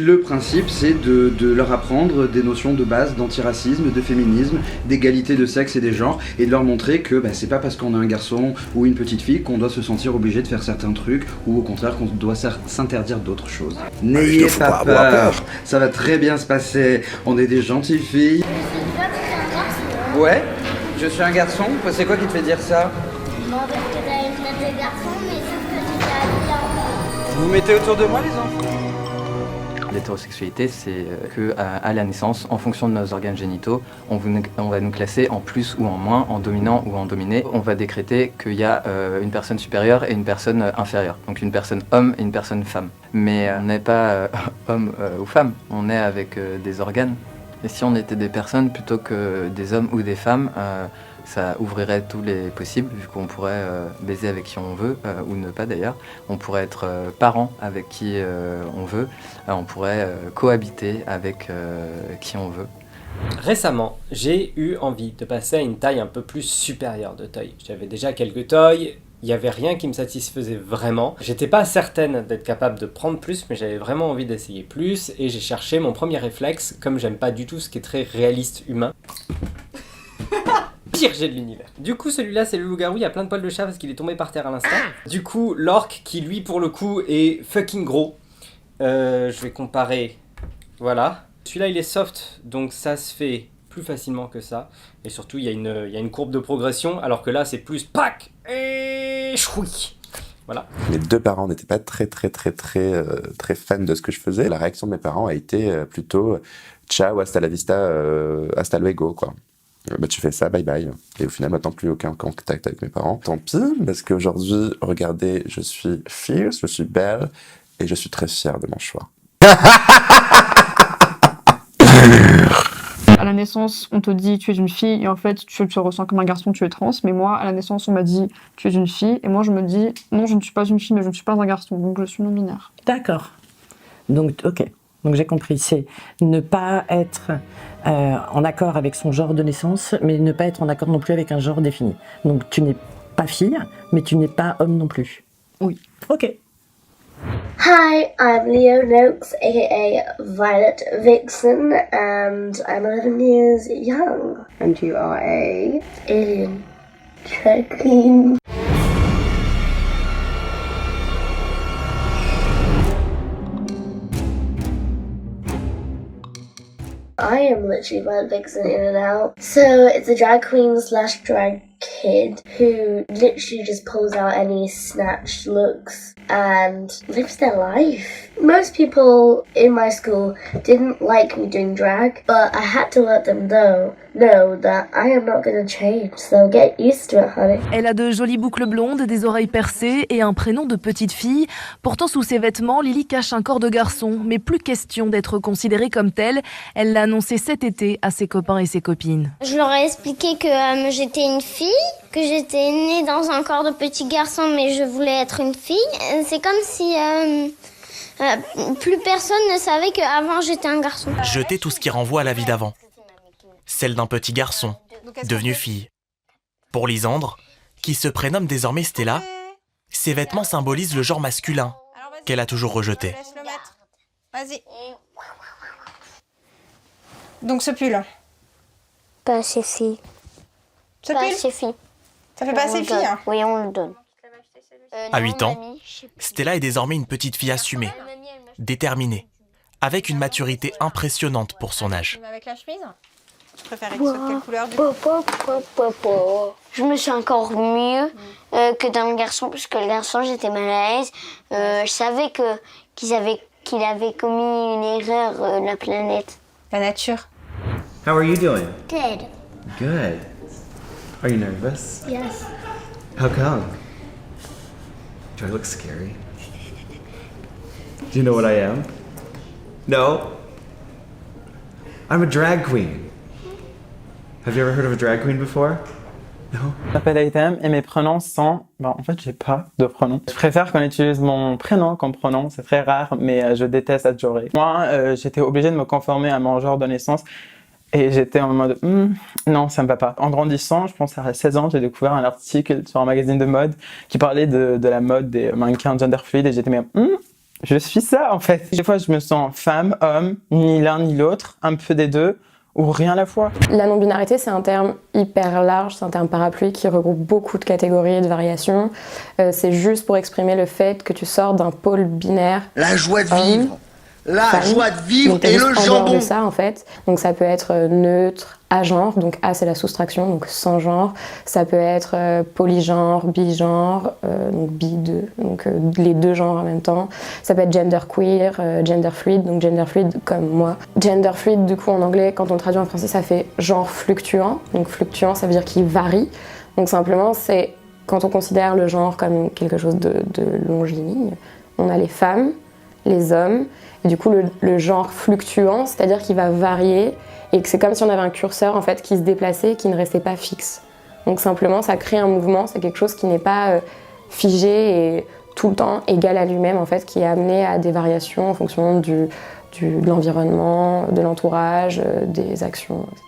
le principe, c'est de leur apprendre des notions de base d'antiracisme, de féminisme, d'égalité de sexe et des genres, et de leur montrer que c'est pas parce qu'on a un garçon ou une petite fille qu'on doit se sentir obligé de faire certains trucs, ou au contraire qu'on doit s'interdire d'autres choses. N'ayez pas peur, ça va très bien se passer, on est des gentilles filles. Ouais, je suis un garçon, c'est quoi qui te fait dire ça? Non, parce que t'as une tête de garçon, mais sauf que tu t'es habillé en... Vous mettez autour de moi les enfants? L'hétérosexualité, c'est que à la naissance, en fonction de nos organes génitaux, on va nous classer en plus ou en moins, en dominant ou en dominé. On va décréter qu'il y a une personne supérieure et une personne inférieure. Donc une personne homme et une personne femme. Mais on n'est pas homme ou femme, on est avec des organes. Et si on était des personnes plutôt que des hommes ou des femmes, ça ouvrirait tous les possibles, vu qu'on pourrait baiser avec qui on veut, ou ne pas d'ailleurs. On pourrait être parents avec qui on veut. On pourrait cohabiter avec qui on veut. Récemment, j'ai eu envie de passer à une taille un peu plus supérieure de toy. J'avais déjà quelques toys, il n'y avait rien qui me satisfaisait vraiment. J'étais pas certaine d'être capable de prendre plus, mais j'avais vraiment envie d'essayer plus, et j'ai cherché mon premier réflexe, comme j'aime pas du tout ce qui est très réaliste humain. Pire jet de l'univers. Du coup, celui-là, c'est le loup-garou, il y a plein de poils de chat parce qu'il est tombé par terre à l'instant. Du coup, l'orque, qui lui, pour le coup, est fucking gros. Je vais comparer. Voilà. Celui-là, il est soft, donc ça se fait plus facilement que ça. Et surtout, il y a une courbe de progression, alors que là, c'est plus pack et chouï. Voilà. Mes deux parents n'étaient pas très fans de ce que je faisais. La réaction de mes parents a été plutôt ciao, hasta la vista, hasta luego, quoi. Tu fais ça, bye bye. Et au final, maintenant, plus aucun contact avec mes parents. Tant pis, parce qu'aujourd'hui, regardez, je suis fierce, je suis belle, et je suis très fière de mon choix. À la naissance, on te dit tu es une fille et en fait tu te ressens comme un garçon, tu es trans. Mais moi, à la naissance, on m'a dit tu es une fille et moi je me dis non, je ne suis pas une fille mais je ne suis pas un garçon, donc je suis non-binaire. D'accord. Donc, ok. Donc j'ai compris, c'est ne pas être en accord avec son genre de naissance, mais ne pas être en accord non plus avec un genre défini. Donc tu n'es pas fille, mais tu n'es pas homme non plus. Oui. Ok. Hi, I'm Leo Noakes, aka Violet Vixen, and I'm 11 years young. And you are a alien drag queen. I am literally Violet Vixen in and out. So it's a drag queen slash drag kid who literally just pulls out any snatched looks and lives their life. Most people in my school didn't like me doing drag, but I had to let them know that I am not going to change, so get used to it, honey. Elle a de jolies boucles blondes, des oreilles percées et un prénom de petite fille. Pourtant, sous ses vêtements, Lily cache un corps de garçon, mais plus question d'être considérée comme telle. Elle l'a annoncé cet été à ses copains et ses copines. Je leur ai expliqué que j'étais une fille, que j'étais née dans un corps de petit garçon, mais je voulais être une fille. C'est comme si plus personne ne savait qu'avant j'étais un garçon. Jeter tout ce qui renvoie à la vie d'avant. Celle d'un petit garçon, devenu fille. Pour Lisandre, qui se prénomme désormais Stella, ses vêtements symbolisent le genre masculin qu'elle a toujours rejeté. Vas-y. Donc ce pull. Pas assez fille. Ce Pas pull assez fille. Ça fait pas assez fille, hein. Oui, on le donne. À 8 ans, Stella est désormais une petite fille assumée, déterminée, avec une maturité impressionnante pour son âge. Avec la chemise ? Tu préférais que ce soit de quelle couleur du coup ? Je me sens encore mieux que dans le garçon, parce que le garçon, j'étais mal à l'aise. Je savais qu'il avait commis une erreur, la planète. La nature. How are you doing? Good. Good. Are you nervous? Yes. How come? Do I look scary? Do you know what I am? No? I'm a drag queen. Have you ever heard of a drag queen before? No? Je m'appelle Aitem et mes pronoms sont... en fait, j'ai pas de pronoms. Je préfère qu'on utilise mon prénom comme pronom, c'est très rare, mais je déteste être genrée. Moi, j'étais obligée de me conformer à mon genre de naissance et j'étais en mode non, ça me va pas. En grandissant, je pense à 16 ans, j'ai découvert un article sur un magazine de mode qui parlait de la mode des mannequins gender fluid et j'étais je suis ça en fait. Des fois je me sens femme, homme, ni l'un ni l'autre, un peu des deux, ou rien à la fois. La non-binarité, c'est un terme hyper large, c'est un terme parapluie qui regroupe beaucoup de catégories et de variations. C'est juste pour exprimer le fait que tu sors d'un pôle binaire. La joie de vivre, joie de vivre donc, et le en dehors jambon. de ça en fait. Donc ça peut être neutre, agenre, donc A c'est la soustraction, donc sans genre. Ça peut être polygenre, bigenre, donc donc les deux genres en même temps. Ça peut être genderqueer, genderfluid, donc genderfluid comme moi. Genderfluid du coup en anglais, quand on traduit en français, ça fait genre fluctuant. Donc fluctuant, ça veut dire qu'il varie. Donc simplement, c'est quand on considère le genre comme quelque chose de longiligne, on a les femmes, les hommes, et du coup le genre fluctuant, c'est-à-dire qu'il va varier et que c'est comme si on avait un curseur en fait qui se déplaçait et qui ne restait pas fixe. Donc simplement ça crée un mouvement, c'est quelque chose qui n'est pas figé et tout le temps égal à lui-même en fait, qui est amené à des variations en fonction de l'environnement, de l'entourage, des actions, etc.